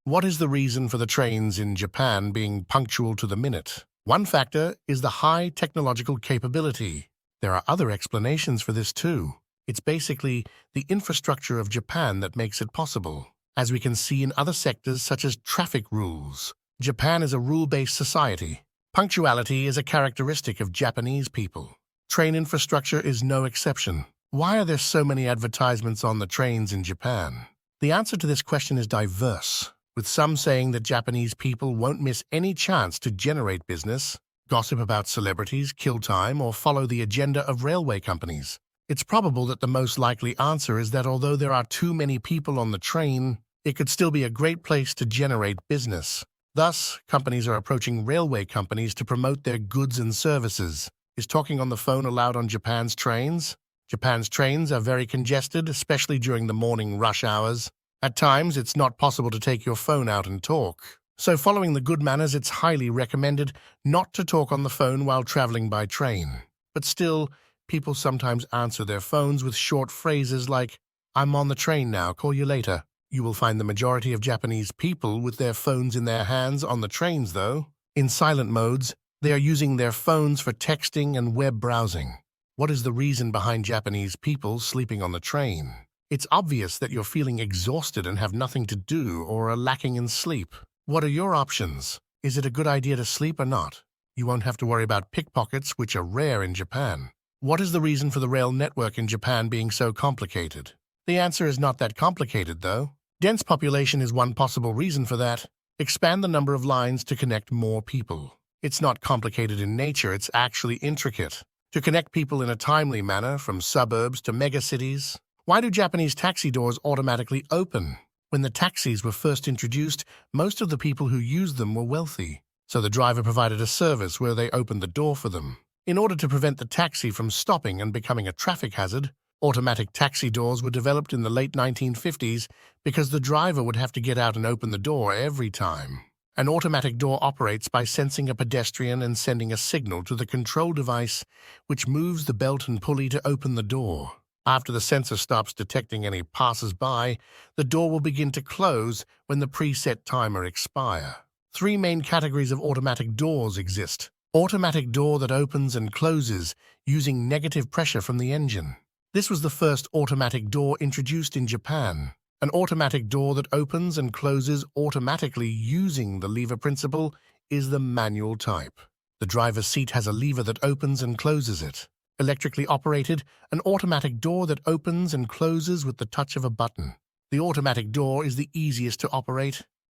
What is the reason for the trains in Japan being punctual to the minute? One factor is the high technological capability. There are other explanations for this too. It's basically the infrastructure of Japan that makes it possible. As we can see in other sectors such as traffic rules, Japan is a rule-based society. Punctuality is a characteristic of Japanese people. Train infrastructure is no exception. Why are there so many advertisements on the trains in Japan? The answer to this question is diverse, with some saying that Japanese people won't miss any chance to generate business, gossip about celebrities, kill time, or follow the agenda of railway companies. It's probable that the most likely answer is that although there are too many people on the train, it could still be a great place to generate business. Thus, companies are approaching railway companies to promote their goods and services. Is talking on the phone allowed on Japan's trains? Japan's trains are very congested, especially during the morning rush hours. At times, it's not possible to take your phone out and talk. So following the good manners, it's highly recommended not to talk on the phone while traveling by train. But still, people sometimes answer their phones with short phrases like, "I'm on the train now, call you later." You will find the majority of Japanese people with their phones in their hands on the trains, though. In silent modes, they are using their phones for texting and web browsing. What is the reason behind Japanese people sleeping on the train? It's obvious that you're feeling exhausted and have nothing to do or are lacking in sleep. What are your options? Is it a good idea to sleep or not? You won't have to worry about pickpockets, which are rare in Japan. What is the reason for the rail network in Japan being so complicated? The answer is not that complicated, though. Dense population is one possible reason for that. Expand the number of lines to connect more people. It's not complicated in nature, it's actually intricate. To connect people in a timely manner from suburbs to megacities. Why do Japanese taxi doors automatically open? When the taxis were first introduced, most of the people who used them were wealthy. So the driver provided a service where they opened the door for them. In order to prevent the taxi from stopping and becoming a traffic hazard, automatic taxi doors were developed in the late 1950s because the driver would have to get out and open the door every time. An automatic door operates by sensing a pedestrian and sending a signal to the control device, which moves the belt and pulley to open the door. After the sensor stops detecting any passers-by, the door will begin to close when the preset timer expires. Three main categories of automatic doors exist. Automatic door that opens and closes using negative pressure from the engine. This was the first automatic door introduced in Japan. An automatic door that opens and closes automatically using the lever principle is the manual type. The driver's seat has a lever that opens and closes it. Electrically operated, an automatic door that opens and closes with the touch of a button. The automatic door is the easiest to operate.